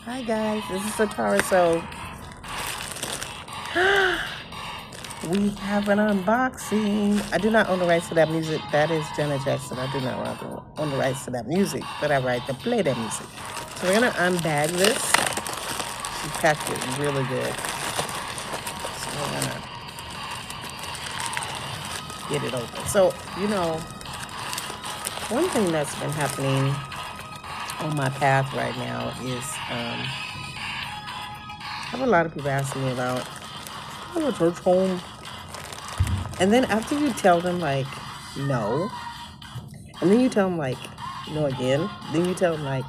Hi guys, this is Kearra. So we have an unboxing. I do not own the rights to that music. That is Janet Jackson. I do not own the rights to that music, but I write to play that music. So we're gonna unbag this. She packed it really good. So we're gonna get it open. So, one thing that's been happening on my path right now is I have a lot of people asking me about, I have a church home. And then after you tell them, like, no, and then you tell them, like, no again, then you tell them, like,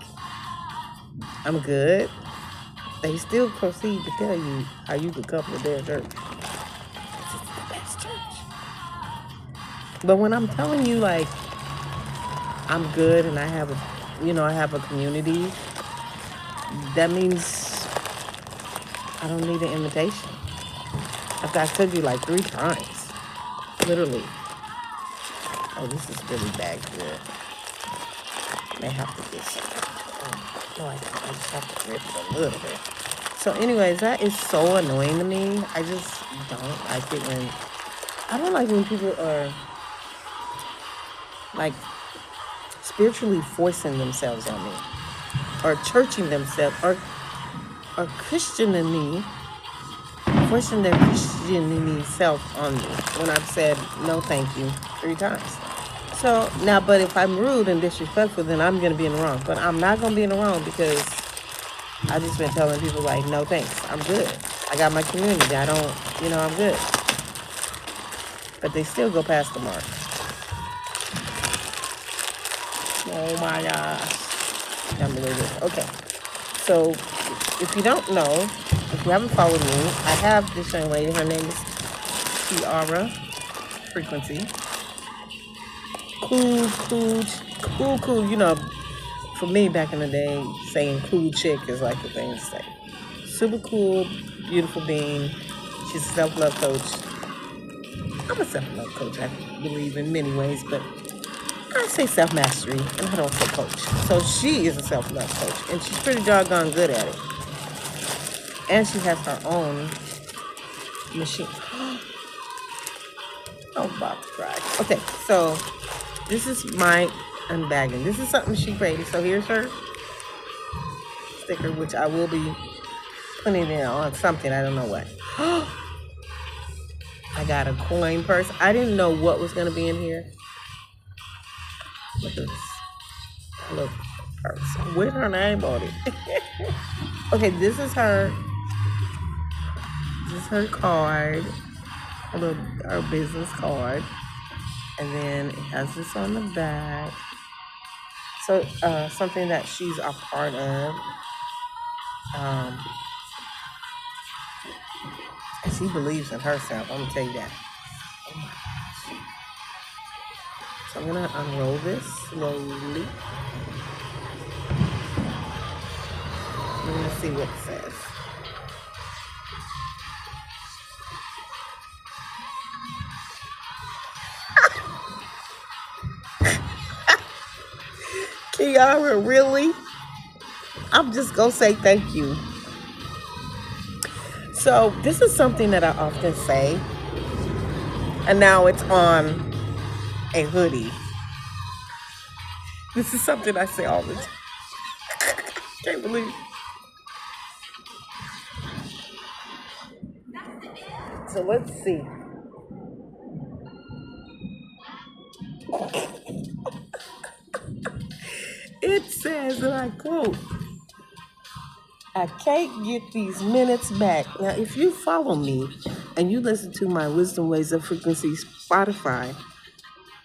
I'm good, they still proceed to tell you how you could come to their church. This is the best church. But when I'm telling you, like, I'm good and I have a community, that means I don't need an invitation. After I told you like 3 times, literally. Oh, this is really bad good. May have to get some. No, I just have to rip it a little bit. So anyways, that is so annoying to me. I just don't like it when people are like spiritually forcing themselves on me, or churching themselves, or Christianing me, forcing their Christianity self on me when I've said no thank you 3 times. So now, but if I'm rude and disrespectful, then I'm going to be in the wrong. But I'm not going to be in the wrong because I just been telling people like, no thanks, I'm good. I got my community. I don't, I'm good. But they still go past the mark. Oh my gosh. Can't believe it. Okay. So if you don't know, if you haven't followed me, I have this young lady. Her name is Kearra Frequency. Cool. For me back in the day, saying cool chick is like the thing to say. Super cool, beautiful being. She's a self-love coach. I'm a self-love coach, I believe in many ways, but I say self-mastery and I don't say coach. So she is a self-love coach and she's pretty doggone good at it. And she has her own machine. I'm about to cry. Okay, so this is my unbagging. This is something she created. So here's her sticker, which I will be putting it on something. I don't know what. I got a coin purse. I didn't know what was going to be in here. Look at this. Look, purse with her name on it. Okay, this is her card. Her business card. And then it has this on the back. So something that she's a part of. And she believes in herself. I'm gonna tell you that. Oh my gosh. So I'm gonna unroll this slowly. We're gonna see what it says. Kearra, really? I'm just gonna say thank you. So this is something that I often say, and now it's on a hoodie. This is something I say all the time. Can't believe it. So let's see. It says, and I quote, I can't get these minutes back. Now, if you follow me and you listen to my Wisdom Ways of Frequency Spotify,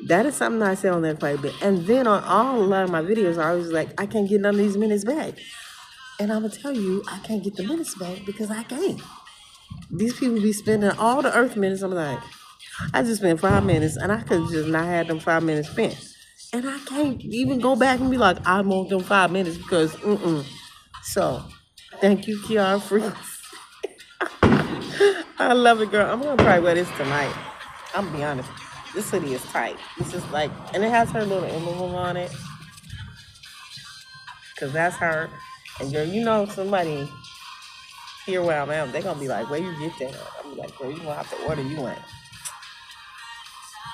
that is something I say on there quite a bit. And then on a lot of my videos, I always like, I can't get none of these minutes back. And I'm going to tell you, I can't get the minutes back because I can't. These people be spending all the earth minutes. I'm like, I just spent 5 minutes and I could just not have them 5 minutes spent. And I can't even go back and be like, I want them 5 minutes because, So, thank you, Kearra Frequency. I love it, girl. I'm going to probably wear this tonight. I'm going to be honest. This hoodie is tight. This is and it has her little emblem on it. Because that's her. And you're, somebody here where I'm at, they're gonna be like, where you get that? I'm like, girl, you gonna have to order you one.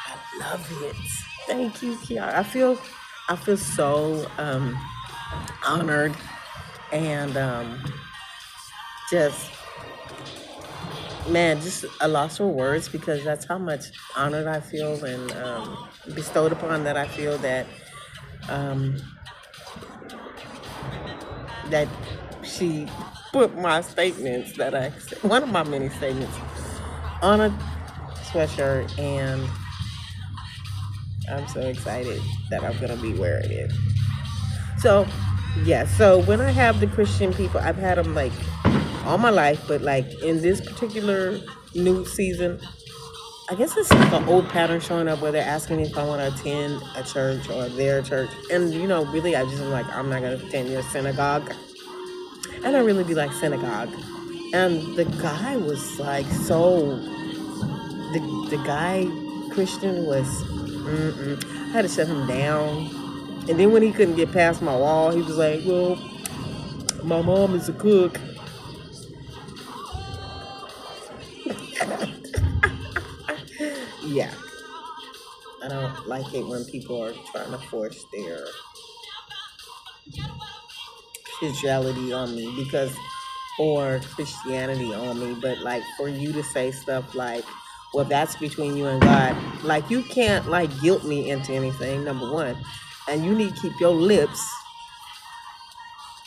I love it. Thank you, Kearra. I feel so honored and just man, just a loss for words because that's how much honored I feel and bestowed upon that I feel um, that she put my statements one of my many statements on a sweatshirt, and I'm so excited that I'm gonna be wearing it. So, yeah. So when I have the Christian people, I've had them like all my life, but like in this particular new season, I guess it's like an old pattern showing up where they're asking me if I want to attend a church or their church. And, really, I just am like, I'm not going to attend your synagogue. And I really be like, synagogue. And the guy was like, the guy, Christian, was, I had to shut him down. And then when he couldn't get past my wall, he was like, well, my mom is a cook. Yeah. I don't like it when people are trying to force their spirituality on me or Christianity on me, but like for you to say stuff like, well, that's between you and God, like you can't like guilt me into anything, number one, and you need to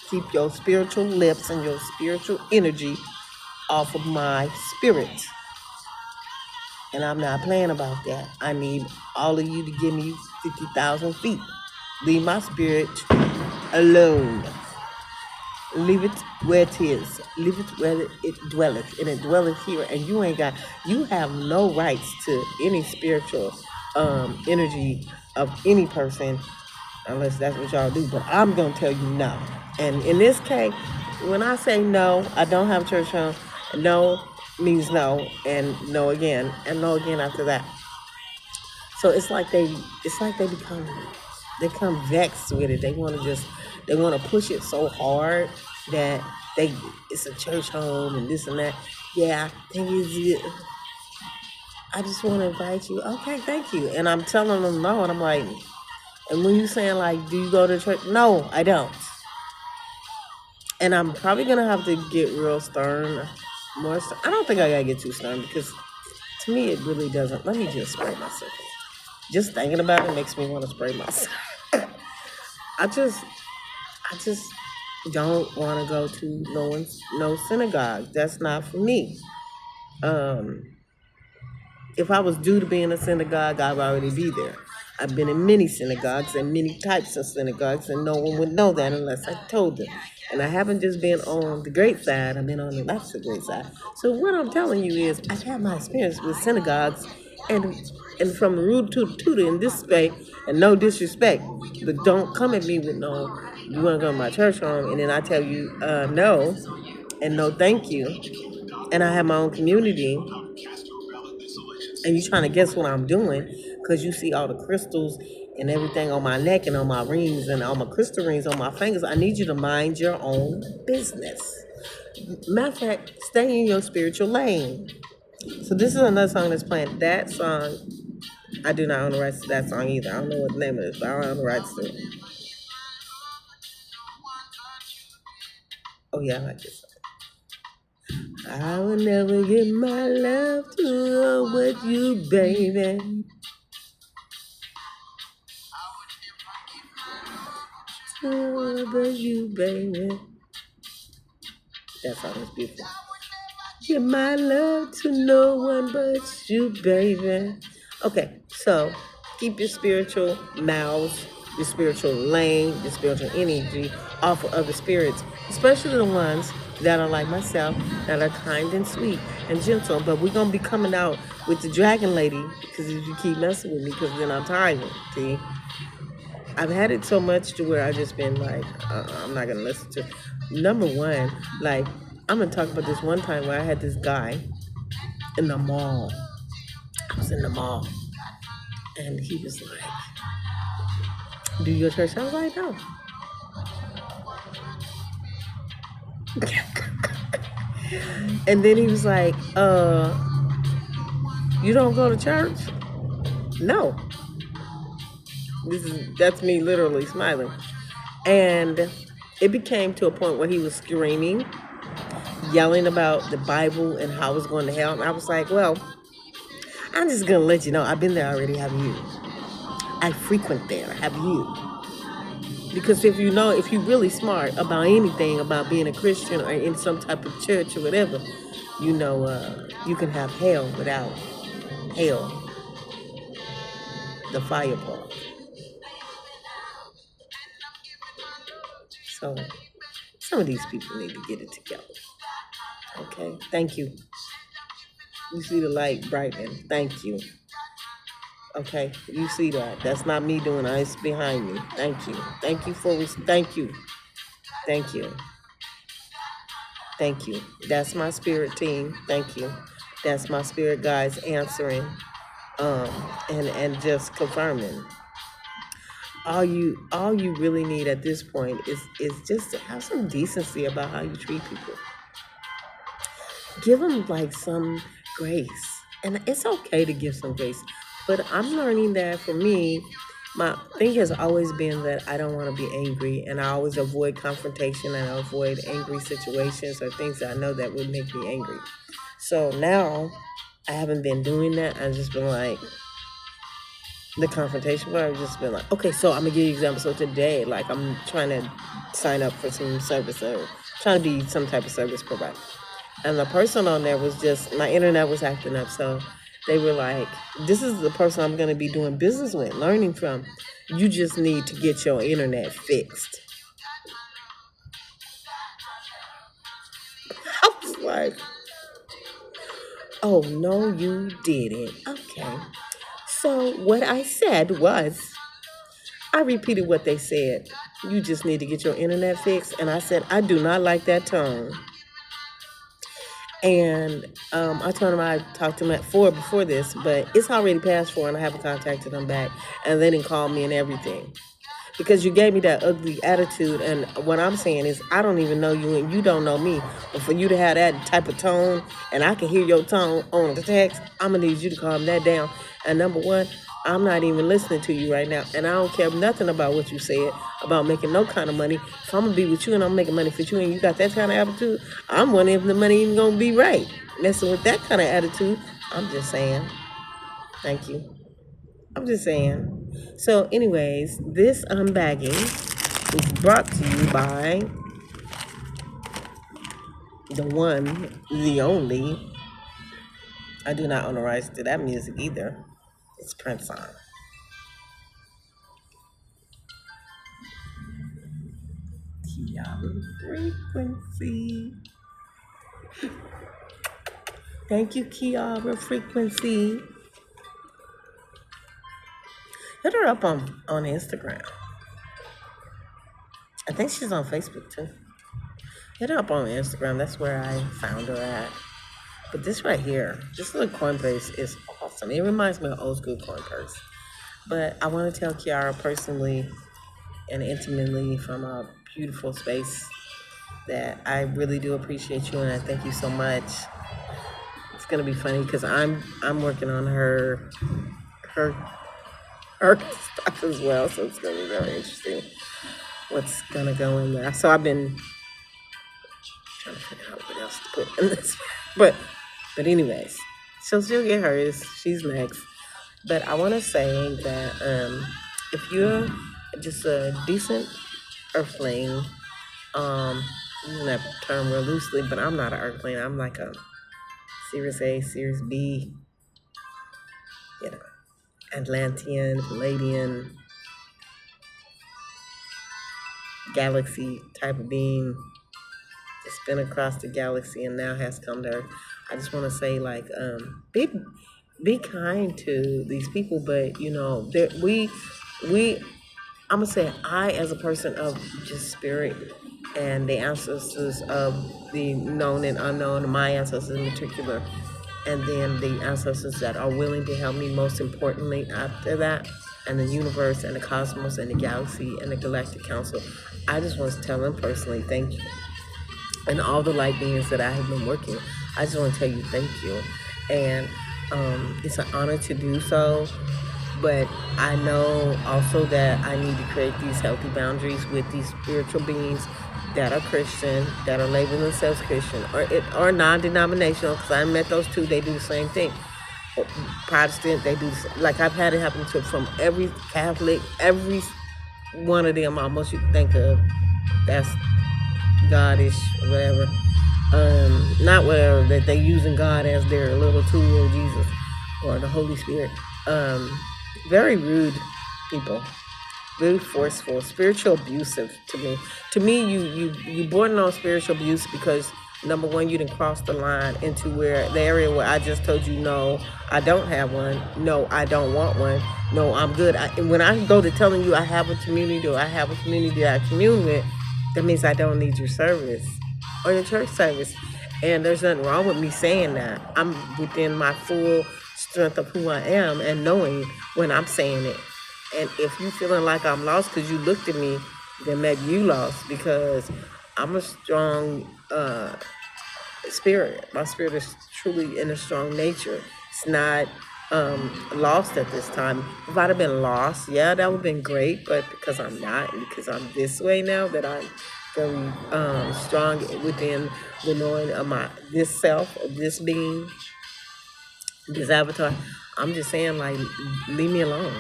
keep your spiritual lips and your spiritual energy off of my spirit. And I'm not playing about that. I need all of you to give me 50,000 feet. Leave my spirit alone. Leave it where it is. Leave it where it dwelleth, and it dwelleth here. And you have no rights to any spiritual energy of any person, unless that's what y'all do. But I'm gonna tell you no. And in this case, when I say no, I don't have church home. No means no, and no again, and no again after that. So it's like they become vexed with it. They want to push it so hard that it's a church home and this and that. Yeah, I just want to invite you. Okay, thank you. And I'm telling them no, and I'm like, and when you saying like, do you go to church? No, I don't. And I'm probably gonna have to get real stern, more stern. I don't think I gotta get too stern because to me it really doesn't. Let me just spray myself. Just thinking about it makes me want to spray myself. I just don't want to go to no synagogue. That's not for me. If I was due to be in a synagogue, I'd already be there. I've been in many synagogues and many types of synagogues, and no one would know that unless I told them. And I haven't just been on the great side, I've been on the not so great side. So what I'm telling you is I've had my experience with synagogues and from the rude to the tutor in this space, and no disrespect, but don't come at me with no, you want to go to my church home, and then I tell you no, and no thank you, and I have my own community, and you trying to guess what I'm doing because you see all the crystals and everything on my neck and on my rings and all my crystal rings on my fingers. I need you to mind your own business. Matter of fact, stay in your spiritual lane. So this is another song that's playing. That song, I do not own the rights to that song either. I don't know what the name of it is, but I don't own the rights to it. Oh yeah, I like this song. I will never give my love to with you, baby. But you, baby. That song is beautiful. Give my love to no one but you, baby. Okay, so keep your spiritual mouths, your spiritual lane, your spiritual energy off of other spirits, especially the ones that are like myself, that are kind and sweet and gentle. But we're going to be coming out with the dragon lady because if you keep messing with me, because then I'm tired. See? I've had it so much to where I just been like, I'm not gonna listen to. Number one, like I'm gonna talk about this one time where I had this guy in the mall. I was in the mall, and he was like, "Do your church?" I was like, "No." And then he was like, you don't go to church? No. That's me literally smiling. And it became to a point where he was screaming, yelling about the Bible and how it's going to hell. And I was like, well, I'm just gonna let you know I've been there already, have you? I frequent there, have you? Because if you're really smart about anything, about being a Christian or in some type of church or whatever, you can have hell without hell, the fire part. So some of these people need to get it together. Okay, thank you. You see the light brightening. Thank you. Okay, you see that. That's not me doing it. It's behind me. Thank you. Thank you. Thank you. Thank you. That's my spirit team. Thank you. That's my spirit guides answering, um, and just confirming. All you really need at this point is just to have some decency about how you treat people. Give them like some grace, and it's okay to give some grace. But I'm learning that for me, my thing has always been that I don't want to be angry, and I always avoid confrontation and I avoid angry situations or things that I know that would make me angry. So now I haven't been doing that. I've just been like the confrontation part. I've just been like, okay, so I'm gonna give you an example. So today, like I'm trying to sign up for some service or trying to be some type of service provider. And the person on there was just, my internet was acting up. So they were like, this is the person I'm going to be doing business with, learning from. You just need to get your internet fixed. I was like, oh, no, you didn't. Okay. So what I said was, I repeated what they said. You just need to get your internet fixed. And I said, I do not like that tone. And I told him I talked to him at 4 before this, but it's already past 4 and I haven't contacted them back. And they didn't call me and everything. Because you gave me that ugly attitude. And what I'm saying is, I don't even know you and you don't know me. But for you to have that type of tone, and I can hear your tone on the text, I'm going to need you to calm that down. And number one, I'm not even listening to you right now. And I don't care nothing about what you said about making no kind of money. If I'm going to be with you and I'm making money for you and you got that kind of attitude, I'm wondering if the money even going to be right. Messing with that kind of attitude, I'm just saying. Thank you. I'm just saying. So anyways, this unbagging is brought to you by the one, the only. I do not own the rights to that music either. It's Prince on. Kearra Frequency. Thank you, Kearra Frequency. Hit her up on Instagram. I think she's on Facebook too. Hit her up on Instagram. That's where I found her at. But this right here, this little coin purse is awesome. It reminds me of old school coin purse. But I want to tell Kearra personally and intimately from a beautiful space that I really do appreciate you and I thank you so much. It's gonna be funny because I'm working on her stuff as well, so it's gonna be very interesting what's gonna go in there. So I've been trying to figure out what else to put in this, but anyways, so she'll get hers. She's next. But I want to say that if you're just a decent earthling, using that term real loosely, but I'm not an earthling. I'm like a Series A, Series B, Atlantean, Palladian, galaxy type of being that's been across the galaxy and now has come to Earth. I just want to say, like, be kind to these people, but I'm gonna say I, as a person of just spirit and the ancestors of the known and unknown, my ancestors in particular, and then the ancestors that are willing to help me most importantly after that, and the universe and the cosmos and the galaxy and the galactic council. I just want to tell them personally, thank you. and all the light beings that I have been working with. I just want to tell you thank you. And it's an honor to do so. But I know also that I need to create these healthy boundaries with these spiritual beings that are Christian, that are labeling themselves Christian, or non-denominational, because I met those two, they do the same thing. Protestant, they do, like I've had it happen to from every Catholic, every one of them almost you can think of that's Godish, whatever. Not whatever, that they using God as their little tool, or Jesus, or the Holy Spirit. Very rude people, very forceful, spiritual abusive to me. To me, you born on spiritual abuse because number one, you didn't cross the line into where the area where I just told you, no, I don't have one. No, I don't want one. No, I'm good. When I go to telling you I have a community or I have a community that I commune with, that means I don't need your service or your church service. And there's nothing wrong with me saying that. I'm within my full strength of who I am and knowing when I'm saying it. And if you feeling like I'm lost because you looked at me, then maybe you lost, because I'm a strong spirit. My spirit is truly in a strong nature. It's not lost at this time. If I'd have been lost, yeah, that would have been great. But because I'm not, and because I'm this way now, that I'm very strong within the knowing of my this self, of this being, this avatar. I'm just saying, like, leave me alone.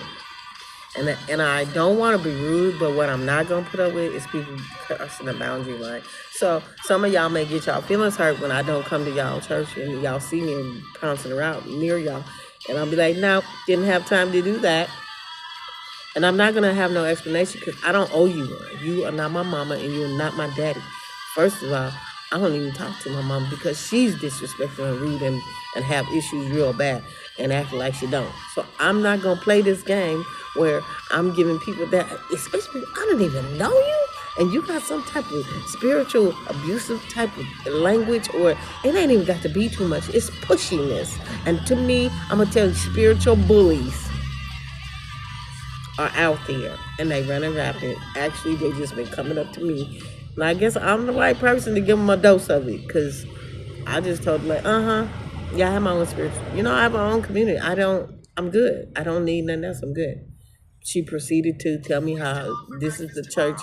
And I don't want to be rude, but what I'm not going to put up with is people crossing the boundary line. So some of y'all may get y'all feelings hurt when I don't come to y'all church and y'all see me pouncing around near y'all. And I'll be like, no, didn't have time to do that. And I'm not going to have no explanation because I don't owe you one. You are not my mama and you're not my daddy. First of all, I don't even talk to my mom because she's disrespectful and rude and have issues real bad and acting like she don't. So I'm not going to play this game where I'm giving people that, especially, I don't even know you, and you got some type of spiritual abusive type of language, or it ain't even got to be too much. It's pushiness. And to me, I'm going to tell you, spiritual bullies are out there and they running rapid. Actually, they just been coming up to me. And I guess I'm the right person to give them a dose of it, because I just told them, like, yeah, I have my own spiritual, I have my own community. I'm good. I don't need nothing else. I'm good. She proceeded to tell me how this is the church.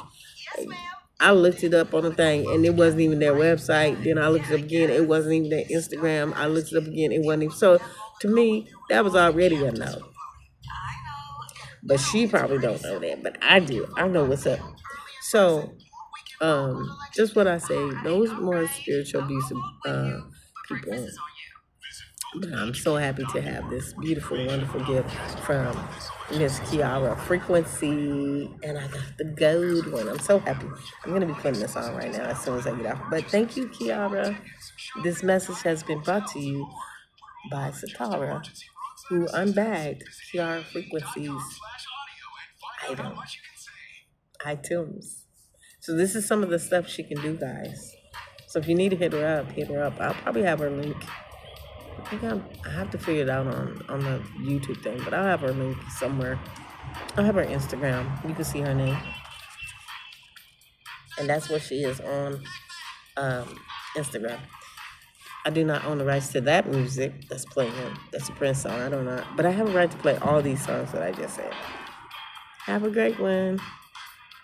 I looked it up on the thing and it wasn't even their website. Then I looked it up again. It wasn't even their Instagram. I looked it up again. It wasn't even. So to me, that was already a no. But she probably don't know that, but I do. I know what's up. So, just what I say, those more spiritual abusive people. But I'm so happy to have this beautiful, wonderful gift from Miss Kearra Frequency, and I got the gold one. I'm so happy. I'm gonna be putting this on right now as soon as I get off. But thank you, Kearra. This message has been brought to you by Satara, who unbagged Kearra Frequency's items. So this is some of the stuff she can do, guys. So if you need to hit her up, hit her up. I'll probably have her link. I have to figure it out on the YouTube thing, but I'll have her link somewhere. I'll have her Instagram. You can see her name. And that's what she is on Instagram. I do not own the rights to that music that's playing. That's a Prince song. I don't know. But I have a right to play all these songs that I just said. Have a great one.